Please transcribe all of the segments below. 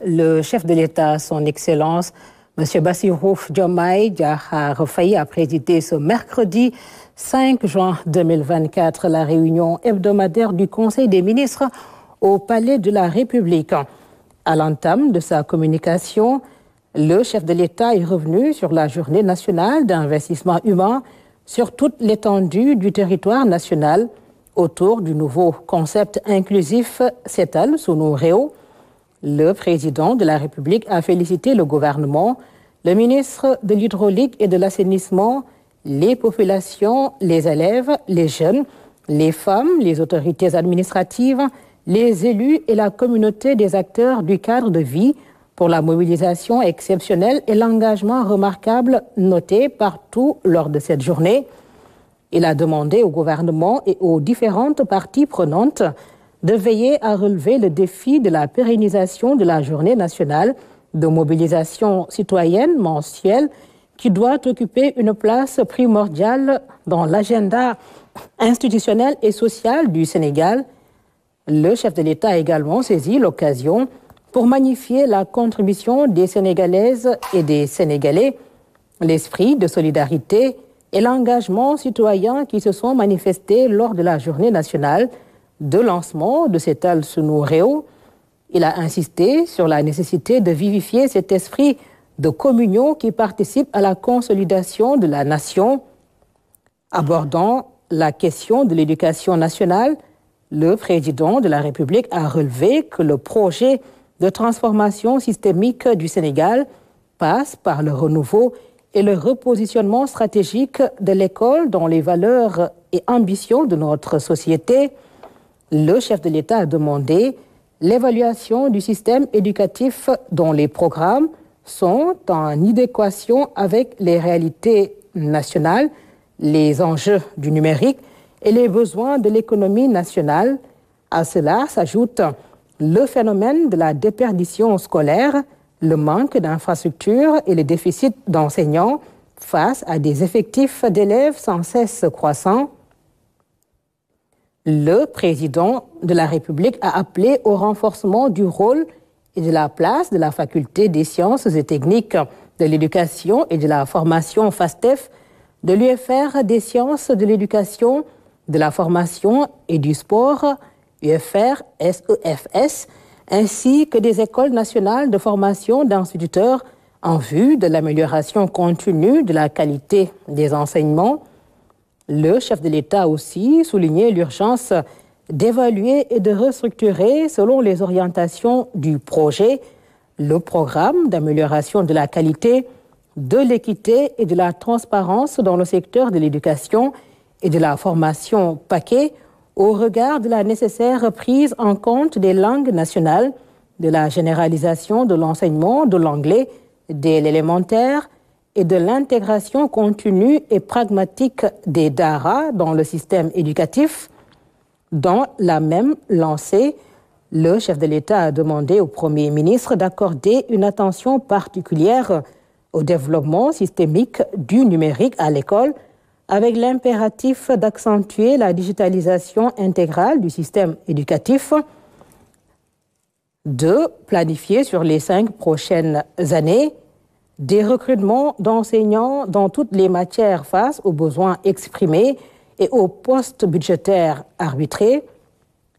Le chef de l'État, son Excellence, M. Bassirou Diomaye Diakhar Faye, a présidé ce mercredi 5 juin 2024 la réunion hebdomadaire du Conseil des ministres au Palais de la République. À l'entame de sa communication, le chef de l'État est revenu sur la journée nationale d'investissement humain sur toute l'étendue du territoire national autour du nouveau concept inclusif Setal Sunu Réew. Le président de la République a félicité le gouvernement, le ministre de l'Hydraulique et de l'Assainissement, les populations, les élèves, les jeunes, les femmes, les autorités administratives, les élus et la communauté des acteurs du cadre de vie pour la mobilisation exceptionnelle et l'engagement remarquable noté partout lors de cette journée. Il a demandé au gouvernement et aux différentes parties prenantes de veiller à relever le défi de la pérennisation de la journée nationale de mobilisation citoyenne mensuelle qui doit occuper une place primordiale dans l'agenda institutionnel et social du Sénégal. Le chef de l'État a également saisi l'occasion pour magnifier la contribution des Sénégalaises et des Sénégalais, l'esprit de solidarité et l'engagement citoyen qui se sont manifestés lors de la journée nationale de lancement de Setal Sunu Réew. Il a insisté sur la nécessité de vivifier cet esprit de communion qui participe à la consolidation de la nation. Abordant la question de l'éducation nationale, le président de la République a relevé que le projet de transformation systémique du Sénégal passe par le renouveau et le repositionnement stratégique de l'école dans les valeurs et ambitions de notre société. Le chef de l'État a demandé l'évaluation du système éducatif dont les programmes sont en adéquation avec les réalités nationales, les enjeux du numérique et les besoins de l'économie nationale. À cela s'ajoute le phénomène de la déperdition scolaire, le manque d'infrastructures et le déficit d'enseignants face à des effectifs d'élèves sans cesse croissants. Le président de la République a appelé au renforcement du rôle et de la place de la faculté des sciences et techniques de l'éducation et de la formation FASTEF, de l'UFR des sciences de l'éducation, de la formation et du sport, UFR SEFS, ainsi que des écoles nationales de formation d'instituteurs en vue de l'amélioration continue de la qualité des enseignements. Le chef de l'État a aussi souligné l'urgence d'évaluer et de restructurer, selon les orientations du projet, le programme d'amélioration de la qualité, de l'équité et de la transparence dans le secteur de l'éducation et de la formation paquet au regard de la nécessaire prise en compte des langues nationales, de la généralisation de l'enseignement de l'anglais dès l'élémentaire, et de l'intégration continue et pragmatique des DARA dans le système éducatif. Dans la même lancée, le chef de l'État a demandé au Premier ministre d'accorder une attention particulière au développement systémique du numérique à l'école, avec l'impératif d'accentuer la digitalisation intégrale du système éducatif, de planifier sur les 5 prochaines années des recrutements d'enseignants dans toutes les matières face aux besoins exprimés et aux postes budgétaires arbitrés.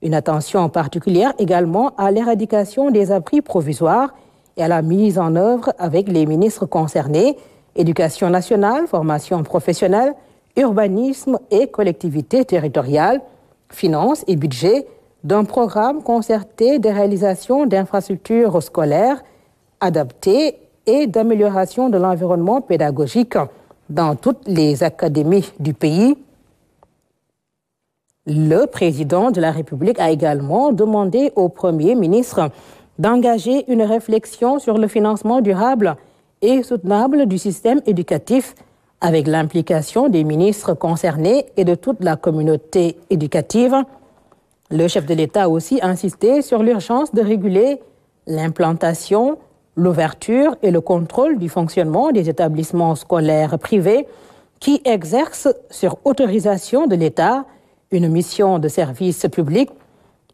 Une attention particulière également à l'éradication des abris provisoires et à la mise en œuvre avec les ministres concernés, Éducation nationale, formation professionnelle, urbanisme et collectivités territoriales, finances et budget, d'un programme concerté de réalisation d'infrastructures scolaires adaptées et d'amélioration de l'environnement pédagogique dans toutes les académies du pays. Le président de la République a également demandé au Premier ministre d'engager une réflexion sur le financement durable et soutenable du système éducatif avec l'implication des ministres concernés et de toute la communauté éducative. Le chef de l'État a aussi insisté sur l'urgence de réguler l'implantation, l'ouverture et le contrôle du fonctionnement des établissements scolaires privés qui exercent sur autorisation de l'État une mission de service public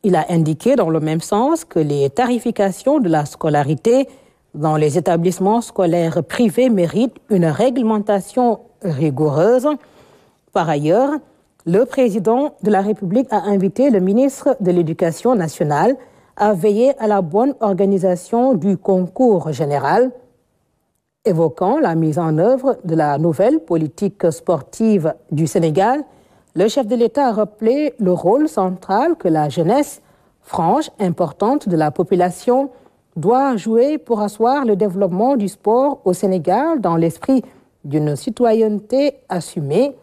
Il a indiqué dans le même sens que les tarifications de la scolarité dans les établissements scolaires privés méritent une réglementation rigoureuse. Par ailleurs, le président de la République a invité le ministre de l'Éducation nationale à veiller à la bonne organisation du concours général. Évoquant la mise en œuvre de la nouvelle politique sportive du Sénégal, le chef de l'État a rappelé le rôle central que la jeunesse, frange importante de la population, doit jouer pour asseoir le développement du sport au Sénégal dans l'esprit d'une citoyenneté assumée.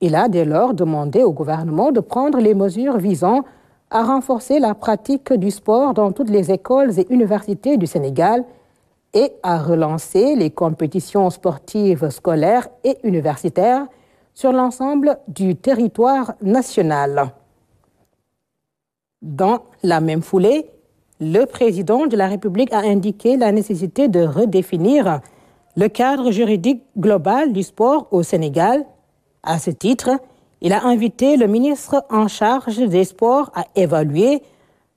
Il a dès lors demandé au gouvernement de prendre les mesures visant à renforcer la pratique du sport dans toutes les écoles et universités du Sénégal et à relancer les compétitions sportives scolaires et universitaires sur l'ensemble du territoire national. Dans la même foulée, le président de la République a indiqué la nécessité de redéfinir le cadre juridique global du sport au Sénégal. À ce titre, il a invité le ministre en charge des sports à évaluer,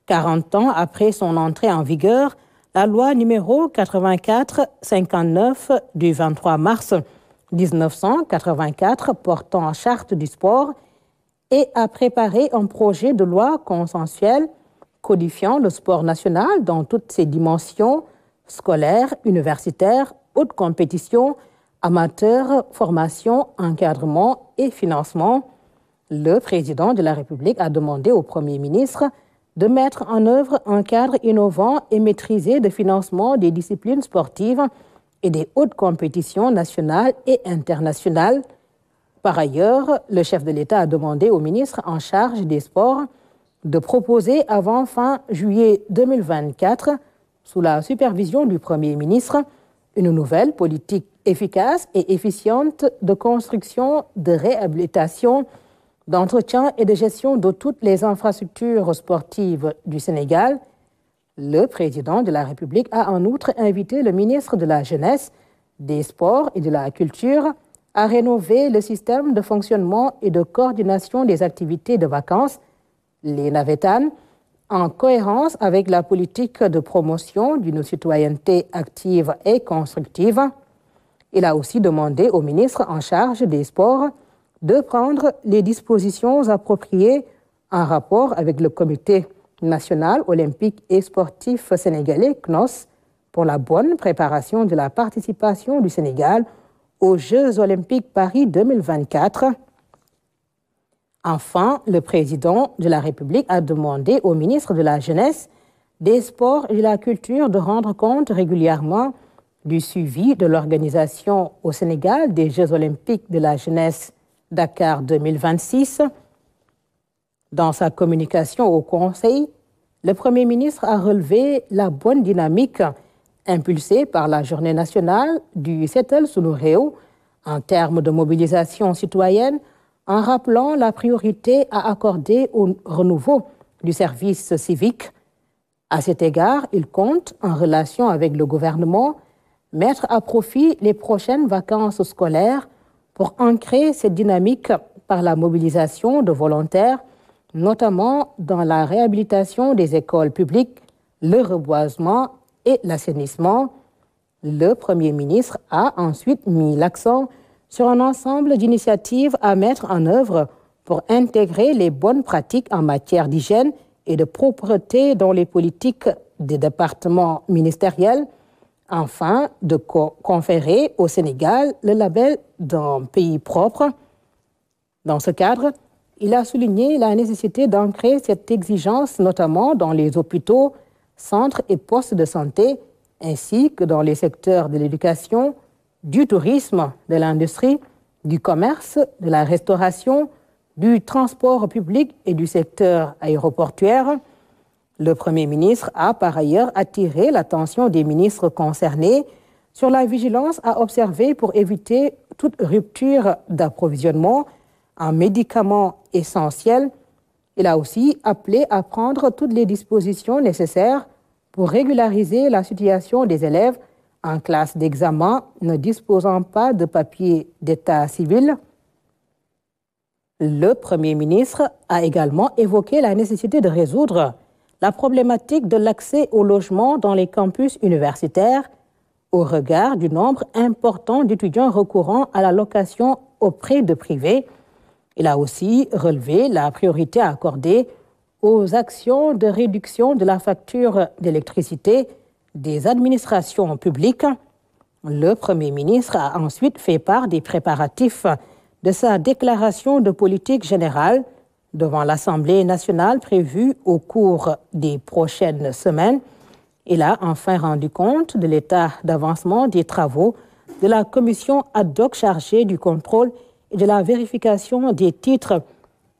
40 ans après son entrée en vigueur, la loi numéro 84-59 du 23 mars 1984 portant charte du sport et a préparé un projet de loi consensuel codifiant le sport national dans toutes ses dimensions scolaires, universitaires, haute compétition, amateurs, formation, encadrement et financement. Le président de la République a demandé au Premier ministre de mettre en œuvre un cadre innovant et maîtrisé de financement des disciplines sportives et des hautes compétitions nationales et internationales. Par ailleurs, le chef de l'État a demandé au ministre en charge des sports de proposer avant fin juillet 2024, sous la supervision du Premier ministre, une nouvelle politique efficace et efficiente de construction, de réhabilitation, d'entretien et de gestion de toutes les infrastructures sportives du Sénégal. Le président de la République a en outre invité le ministre de la Jeunesse, des Sports et de la Culture à rénover le système de fonctionnement et de coordination des activités de vacances, les NAVETAN, en cohérence avec la politique de promotion d'une citoyenneté active et constructive. Il a aussi demandé au ministre en charge des Sports de prendre les dispositions appropriées en rapport avec le Comité national olympique et sportif sénégalais, CNOS, pour la bonne préparation de la participation du Sénégal aux Jeux olympiques Paris 2024. Enfin, le président de la République a demandé au ministre de la Jeunesse, des Sports et de la Culture de rendre compte régulièrement du suivi de l'organisation au Sénégal des Jeux olympiques de la jeunesse Dakar 2026. Dans sa communication au Conseil, le Premier ministre a relevé la bonne dynamique impulsée par la Journée nationale du Seetal Sunu Réew en termes de mobilisation citoyenne, en rappelant la priorité à accorder au renouveau du service civique. À cet égard, il compte, en relation avec le gouvernement, mettre à profit les prochaines vacances scolaires pour ancrer cette dynamique par la mobilisation de volontaires, notamment dans la réhabilitation des écoles publiques, le reboisement et l'assainissement. Le Premier ministre a ensuite mis l'accent sur un ensemble d'initiatives à mettre en œuvre pour intégrer les bonnes pratiques en matière d'hygiène et de propreté dans les politiques des départements ministériels, afin de conférer au Sénégal le label d'un pays propre. Dans ce cadre, il a souligné la nécessité d'ancrer cette exigence notamment dans les hôpitaux, centres et postes de santé, ainsi que dans les secteurs de l'éducation, du tourisme, de l'industrie, du commerce, de la restauration, du transport public et du secteur aéroportuaire. Le Premier ministre a par ailleurs attiré l'attention des ministres concernés sur la vigilance à observer pour éviter toute rupture d'approvisionnement en médicaments essentiels. Il a aussi appelé à prendre toutes les dispositions nécessaires pour régulariser la situation des élèves en classe d'examen ne disposant pas de papier d'état civil. Le Premier ministre a également évoqué la nécessité de résoudre la problématique de l'accès au logement dans les campus universitaires au regard du nombre important d'étudiants recourant à la location auprès de privés. Il a aussi relevé la priorité à accorder aux actions de réduction de la facture d'électricité des administrations publiques. Le Premier ministre a ensuite fait part des préparatifs de sa déclaration de politique générale devant l'Assemblée nationale prévue au cours des prochaines semaines. Il a enfin rendu compte de l'état d'avancement des travaux de la commission ad hoc chargée du contrôle et de la vérification des titres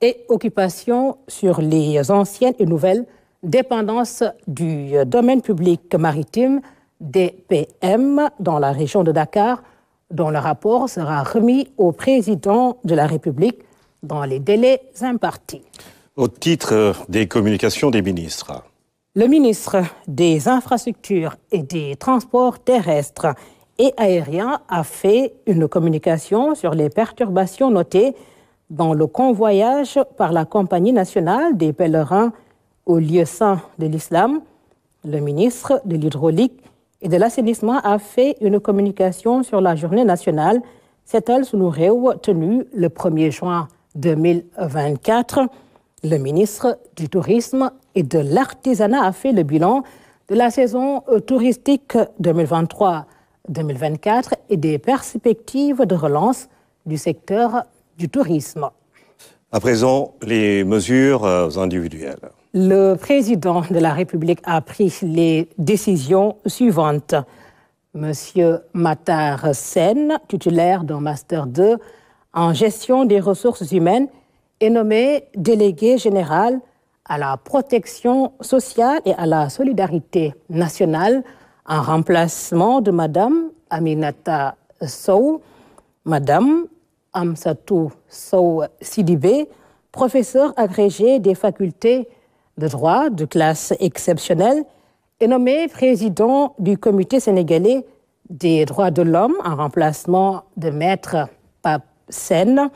et occupations sur les anciennes et nouvelles dépendances du domaine public maritime DPM dans la région de Dakar, dont le rapport sera remis au président de la République dans les délais impartis. Au titre des communications des ministres. Le ministre des Infrastructures et des Transports terrestres et aériens a fait une communication sur les perturbations notées dans le convoyage par la Compagnie nationale des pèlerins au lieu saint de l'islam. Le ministre de l'Hydraulique et de l'Assainissement a fait une communication sur la journée nationale Setal Sunu Réew tenue le 1er juin 2024. Le ministre du Tourisme et de l'Artisanat a fait le bilan de la saison touristique 2023-2024 et des perspectives de relance du secteur du tourisme. À présent, les mesures individuelles. Le président de la République a pris les décisions suivantes. Monsieur Matar Sen, titulaire d'un Master 2 en gestion des ressources humaines, est nommé délégué général à la protection sociale et à la solidarité nationale en remplacement de Madame Aminata Sow. Madame Amsatou Sow Sidibé, professeure agrégée des facultés de droit de classe exceptionnelle, est nommé président du Comité sénégalais des droits de l'homme en remplacement de Maître Pape Sen.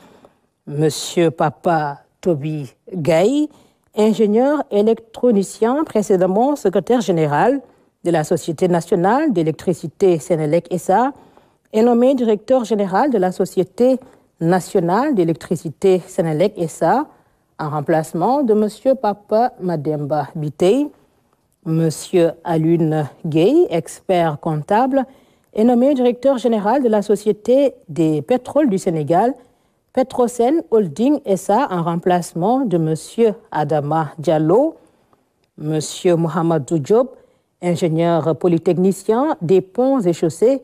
Monsieur Papa Toby Gaye, ingénieur électronicien, précédemment secrétaire général de la Société nationale d'électricité Sénélec SA, est nommé directeur général de la Société nationale d'électricité Sénélec SA en remplacement de monsieur Papa Mademba Bitey. Monsieur Alun Gueye, expert comptable, est nommé directeur général de la Société des pétroles du Sénégal, Petrosen Holding SA, en remplacement de monsieur Adama Diallo. Monsieur Mohamedou Diop, ingénieur polytechnicien des ponts et chaussées,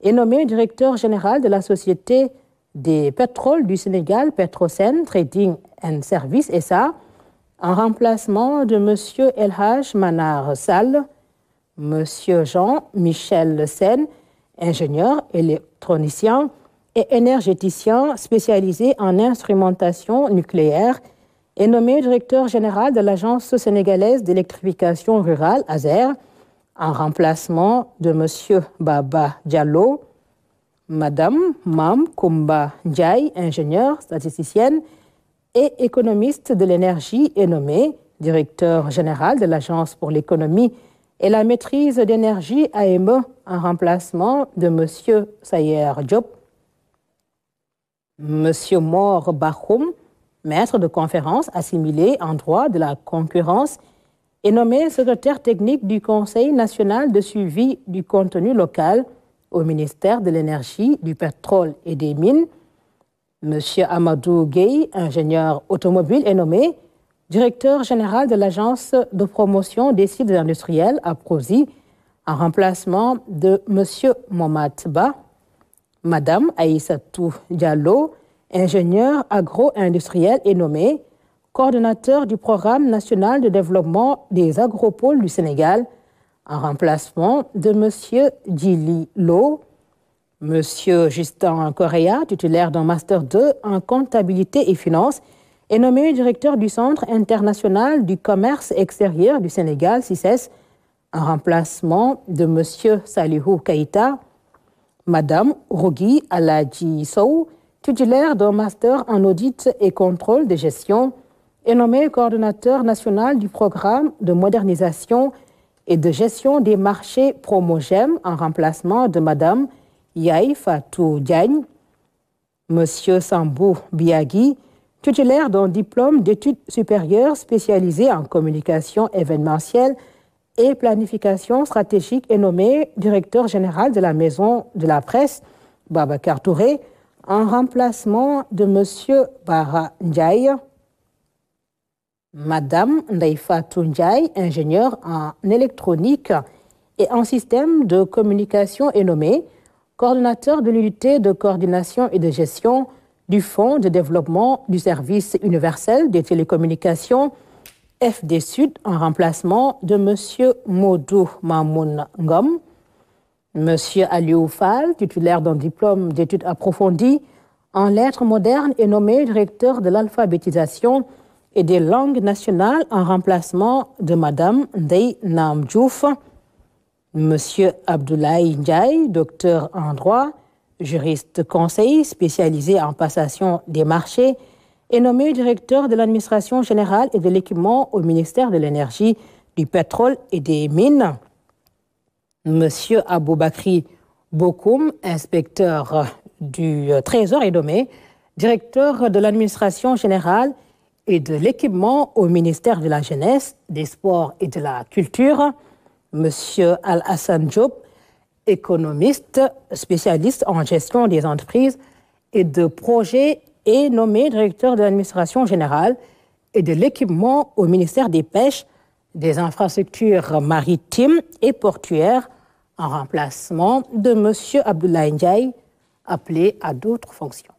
est nommé directeur général de la Société des pétroles du Sénégal, Petrosen Trading and Services SA, en remplacement de monsieur Elhaj Manar Sall. Monsieur Jean-Michel Sen, ingénieur électronicien et énergéticien spécialisé en instrumentation nucléaire, est nommé directeur général de l'Agence sénégalaise d'électrification rurale, ASER, en remplacement de monsieur Baba Diallo. Madame Mam Koumba Ndiaye, ingénieure statisticienne et économiste de l'énergie, est nommée directeur général de l'Agence pour l'économie et la maîtrise d'énergie AME en remplacement de monsieur Sayer Diop. Monsieur Mor Bakhoum, maître de conférence assimilé en droit de la concurrence, est nommé secrétaire technique du Conseil national de suivi du contenu local au ministère de l'Énergie, du Pétrole et des Mines. Monsieur Amadou Gueye, ingénieur automobile, est nommé directeur général de l'Agence de promotion des sites industriels à Prosi, en remplacement de monsieur Momad Ba. Madame Aïssatou Diallo, ingénieure agro-industrielle, est nommée coordonnateur du Programme national de développement des agropoles du Sénégal, en remplacement de monsieur Djili Lo. Monsieur Justin Correa, titulaire d'un Master 2 en comptabilité et finance, est nommé directeur du Centre international du commerce extérieur du Sénégal, CICES, en remplacement de monsieur Salihou Keïta. Madame Rogi Aladji Sow, titulaire d'un master en audit et contrôle de gestion, est nommé coordonnateur national du programme de modernisation et de gestion des marchés Promogem en remplacement de Mme Yaye Fatou Diagne. Monsieur Sambou Biagui, titulaire d'un diplôme d'études supérieures spécialisé en communication événementielle et planification stratégique, est nommé directeur général de la Maison de la Presse, Babacar Touré, en remplacement de Monsieur Bara Ndiaye. Madame Ndeye Fatou Ndiaye, ingénieure en électronique et en système de communication, est nommée coordonnateur de l'unité de coordination et de gestion du Fonds de développement du service universel des télécommunications, FD Sud, en remplacement de M. Modou Mamoun Ngom. M. Aliou Fall, titulaire d'un diplôme d'études approfondies en lettres modernes, est nommé directeur de l'alphabétisation et des langues nationales en remplacement de Mme Ndeye Nam Diouf. M. Abdoulaye Ndiaye, docteur en droit, juriste conseil spécialisé en passation des marchés, est nommé directeur de l'administration générale et de l'équipement au ministère de l'Énergie, du pétrole et des mines. M. Aboubakri Bokoum, inspecteur du Trésor, est nommé directeur de l'administration générale et de l'équipement au ministère de la Jeunesse, des Sports et de la Culture. M. Al-Hassan Diop, économiste spécialiste en gestion des entreprises et de projets, est nommé directeur de l'administration générale et de l'équipement au ministère des Pêches, des infrastructures maritimes et portuaires, en remplacement de M. Abdoulaye Ndiaye, appelé à d'autres fonctions.